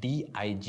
DIG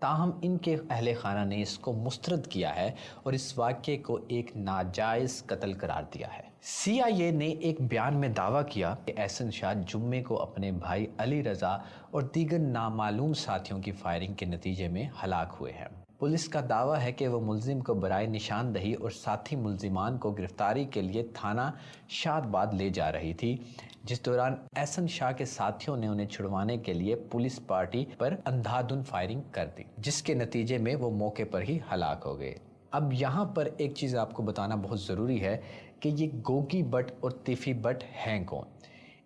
تاہم ان کے اہل خانہ نے اس کو مسترد کیا ہے اور اس واقعے کو ایک ناجائز قتل قرار دیا ہے۔ سی آئی اے نے ایک بیان میں دعویٰ کیا کہ احسن شاہ جمعے کو اپنے بھائی علی رضا اور دیگر نامعلوم ساتھیوں کی فائرنگ کے نتیجے میں ہلاک ہوئے ہیں۔ پولیس کا دعویٰ ہے کہ وہ ملزم کو برائے نشاندہی اور ساتھی ملزمان کو گرفتاری کے لیے تھانہ شاد باد لے جا رہی تھی، جس دوران احسن شاہ کے ساتھیوں نے انہیں چھڑوانے کے لیے پولیس پارٹی پر اندھادھند فائرنگ کر دی، جس کے نتیجے میں وہ موقع پر ہی ہلاک ہو گئے۔ اب یہاں پر ایک چیز آپ کو بتانا بہت ضروری ہے کہ یہ گوگی بٹ اور تیفی بٹ ہیں کون؟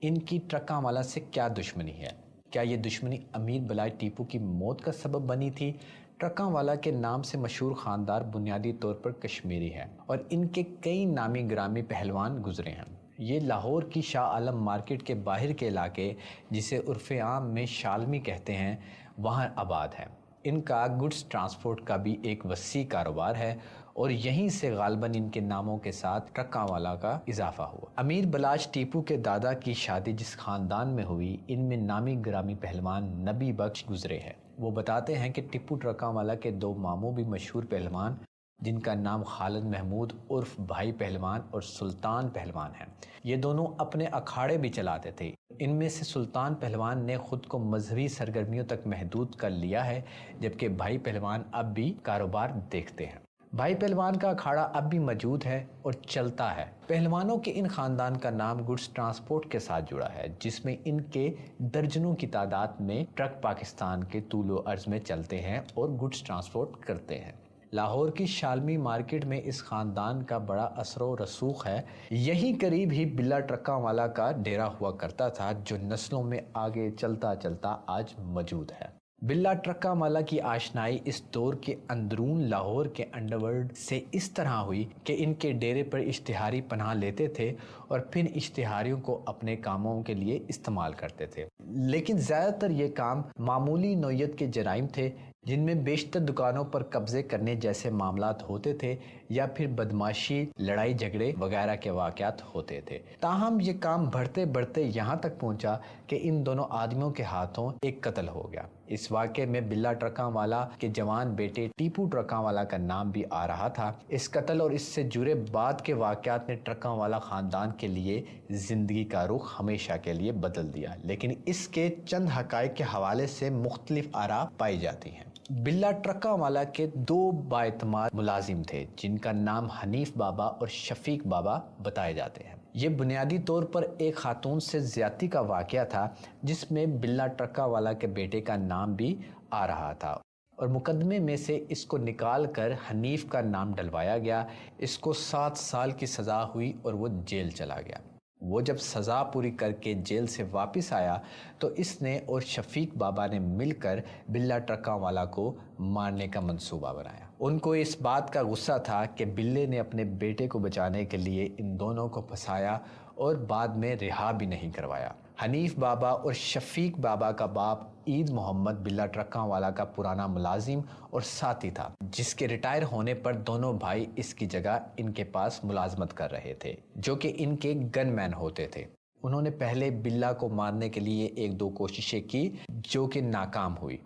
ان کی ٹرکاں والا سے کیا دشمنی ہے؟ کیا یہ دشمنی امیر بلائے ٹیپو کی موت کا سبب بنی تھی؟ ٹرکاں والا کے نام سے مشہور خاندار بنیادی طور پر کشمیری ہیں اور ان کے کئی نامی گرامی پہلوان گزرے ہیں۔ یہ لاہور کی شاہ عالم مارکیٹ کے باہر کے علاقے، جسے عرف عام میں شالمی کہتے ہیں، وہاں آباد ہیں۔ ان کا گڈز ٹرانسپورٹ کا بھی ایک وسیع کاروبار ہے اور یہیں سے غالباً ان کے ناموں کے ساتھ ٹرکاں والا کا اضافہ ہوا۔ امیر بلاش ٹیپو کے دادا کی شادی جس خاندان میں ہوئی، ان میں نامی گرامی پہلوان نبی بخش گزرے ہیں۔ وہ بتاتے ہیں کہ ٹیپو ٹرکاں والا کے دو ماموں بھی مشہور پہلوان، جن کا نام خالد محمود عرف بھائی پہلوان اور سلطان پہلوان ہیں، یہ دونوں اپنے اکھاڑے بھی چلاتے تھے۔ ان میں سے سلطان پہلوان نے خود کو مذہبی سرگرمیوں تک محدود کر لیا ہے، جبکہ بھائی پہلوان اب بھی کاروبار دیکھتے ہیں۔ بھائی پہلوان کا اکھاڑا اب بھی موجود ہے اور چلتا ہے۔ پہلوانوں کے ان خاندان کا نام گڈز ٹرانسپورٹ کے ساتھ جڑا ہے، جس میں ان کے درجنوں کی تعداد میں ٹرک پاکستان کے طول و عرض میں چلتے ہیں اور گڈز ٹرانسپورٹ کرتے ہیں۔ لاہور کی شالمی مارکیٹ میں اس خاندان کا بڑا اثر و رسوخ ہے۔ یہی قریب ہی بلا ٹرکاں والا کا ڈیرا ہوا کرتا تھا، جو نسلوں میں آگے چلتا چلتا آج موجود ہے۔ بلا ٹرکاں والا کی آشنائی اس دور کے اندرون لاہور کے انڈرورلڈ سے اس طرح ہوئی کہ ان کے ڈیرے پر اشتہاری پناہ لیتے تھے اور پھر اشتہاریوں کو اپنے کاموں کے لیے استعمال کرتے تھے، لیکن زیادہ تر یہ کام معمولی نوعیت کے جرائم تھے، جن میں بیشتر دکانوں پر قبضے کرنے جیسے معاملات ہوتے تھے یا پھر بدماشی، لڑائی جھگڑے وغیرہ کے واقعات ہوتے تھے۔ تاہم یہ کام بڑھتے بڑھتے یہاں تک پہنچا کہ ان دونوں آدمیوں کے ہاتھوں ایک قتل ہو گیا۔ اس واقعے میں بلا ٹرکاں والا کے جوان بیٹے ٹیپو ٹرکاں والا کا نام بھی آ رہا تھا۔ اس قتل اور اس سے جڑے بعد کے واقعات نے ٹرکاں والا خاندان کے لیے زندگی کا رخ ہمیشہ کے لیے بدل دیا، لیکن اس کے چند حقائق کے حوالے سے مختلف آراء پائی جاتی ہیں۔ بلا ٹرکاں والا کے دو بااعتماد ملازم تھے، جن کا نام حنیف بابا اور شفیق بابا بتائے جاتے ہیں۔ یہ بنیادی طور پر ایک خاتون سے زیادتی کا واقعہ تھا، جس میں بلا ٹرکاں والا کے بیٹے کا نام بھی آ رہا تھا اور مقدمے میں سے اس کو نکال کر حنیف کا نام ڈلوایا گیا۔ اس کو 7 سال کی سزا ہوئی اور وہ جیل چلا گیا۔ وہ جب سزا پوری کر کے جیل سے واپس آیا تو اس نے اور شفیق بابا نے مل کر بلا ٹرکاں والا کو مارنے کا منصوبہ بنایا۔ ان کو اس بات کا غصہ تھا کہ بلے نے اپنے بیٹے کو بچانے کے لیے ان دونوں کو پھنسایا اور بعد میں رہا بھی نہیں کروایا۔ حنیف بابا اور شفیق بابا کا باپ عید محمد بلا ٹرکاں والا کا پرانا ملازم اور ساتھی تھا، جس کے ریٹائر ہونے پر دونوں بھائی اس کی جگہ ان کے پاس ملازمت کر رہے تھے، جو کہ ان کے گن مین ہوتے تھے۔ انہوں نے پہلے بلا کو مارنے کے لیے 1-2 کوششیں کی، جو کہ ناکام ہوئی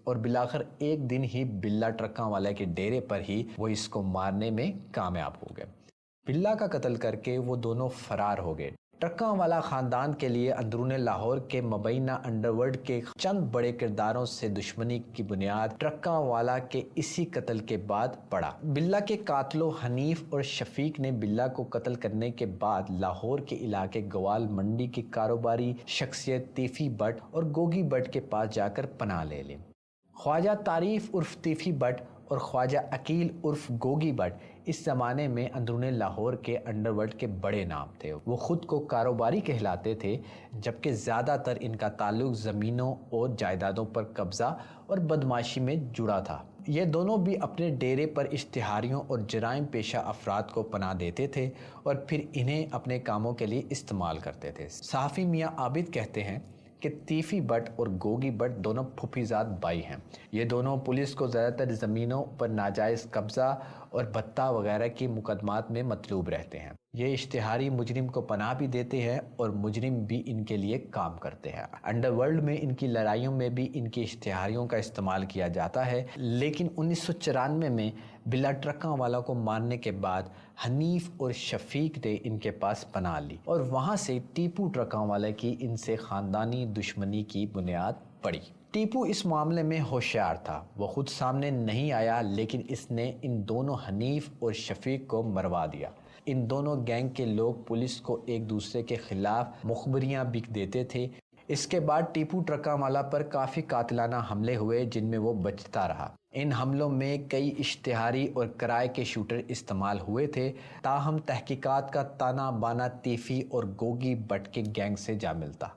اور بالآخر ایک دن ہی بلا ٹرکاں والے کے ڈیرے پر ہی وہ اس کو مارنے میں کامیاب ہو گئے۔ بلا کا قتل کر کے وہ دونوں فرار ہو گئے۔ ٹرکاں والا خاندان کے لیے اندرون لاہور کے مبینہ انڈرورلڈ کے چند بڑے کرداروں سے دشمنی کی بنیاد ٹرکاں والا کے اسی قتل کے بعد پڑا۔ بلا کے قاتلوں حنیف اور شفیق نے بلا کو قتل کرنے کے بعد لاہور کے علاقے گوال منڈی کے کاروباری شخصیت تیفی بٹ اور گوگی بٹ کے پاس جا کر پناہ لے لی۔ خواجہ تعریف عرف تیفی بٹ اور خواجہ عقیل عرف گوگی بٹ اس زمانے میں اندرون لاہور کے انڈرورلڈ کے بڑے نام تھے۔ وہ خود کو کاروباری کہلاتے تھے، جبکہ زیادہ تر ان کا تعلق زمینوں اور جائیدادوں پر قبضہ اور بدماشی میں جڑا تھا۔ یہ دونوں بھی اپنے ڈیرے پر اشتہاریوں اور جرائم پیشہ افراد کو پناہ دیتے تھے اور پھر انہیں اپنے کاموں کے لیے استعمال کرتے تھے۔ صحافی میاں عابد کہتے ہیں کہ تیفی بٹ اور گوگی بٹ دونوں پھوپھی زاد بھائی ہیں۔ یہ دونوں پولیس کو زیادہ تر زمینوں پر ناجائز قبضہ اور بھتہ وغیرہ کے مقدمات میں مطلوب رہتے ہیں۔ یہ اشتہاری مجرم کو پناہ بھی دیتے ہیں اور مجرم بھی ان کے لیے کام کرتے ہیں۔ انڈر ورلڈ میں ان کی لڑائیوں میں بھی ان کی اشتہاریوں کا استعمال کیا جاتا ہے، لیکن 1994 میں بلا ٹرکاں والا کو مارنے کے بعد حنیف اور شفیق نے ان کے پاس پناہ لی اور وہاں سے ٹیپو ٹرکاں والا کی ان سے خاندانی دشمنی کی بنیاد پڑی۔ ٹیپو اس معاملے میں ہوشیار تھا، وہ خود سامنے نہیں آیا لیکن اس نے ان دونوں حنیف اور شفیق کو مروا دیا۔ ان دونوں گینگ کے لوگ پولیس کو ایک دوسرے کے خلاف مخبریاں بھی دیتے تھے۔ اس کے بعد ٹیپو ٹرکاں والا پر کافی قاتلانہ حملے ہوئے جن میں وہ بچتا رہا۔ ان حملوں میں کئی اشتہاری اور کرائے کے شوٹر استعمال ہوئے تھے، تاہم تحقیقات کا تانا بانا تیفی اور گوگی بٹ کے گینگ سے جا ملتا۔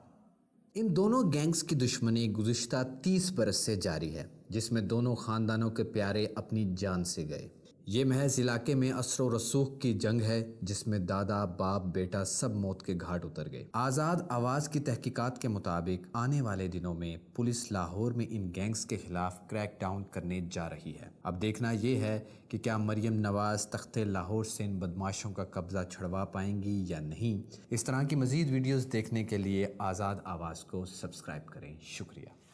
ان دونوں گینگز کی دشمنی گزشتہ 30 برس سے جاری ہے، جس میں دونوں خاندانوں کے پیارے اپنی جان سے گئے۔ یہ محض علاقے میں اثر و رسوخ کی جنگ ہے جس میں دادا باپ بیٹا سب موت کے گھاٹ اتر گئے۔ آزاد آواز کی تحقیقات کے مطابق آنے والے دنوں میں پولیس لاہور میں ان گینگز کے خلاف کریک ڈاؤن کرنے جا رہی ہے۔ اب دیکھنا یہ ہے کہ کیا مریم نواز تخت لاہور سے ان بدماشوں کا قبضہ چھڑوا پائیں گی یا نہیں۔ اس طرح کی مزید ویڈیوز دیکھنے کے لیے آزاد آواز کو سبسکرائب کریں۔ شکریہ۔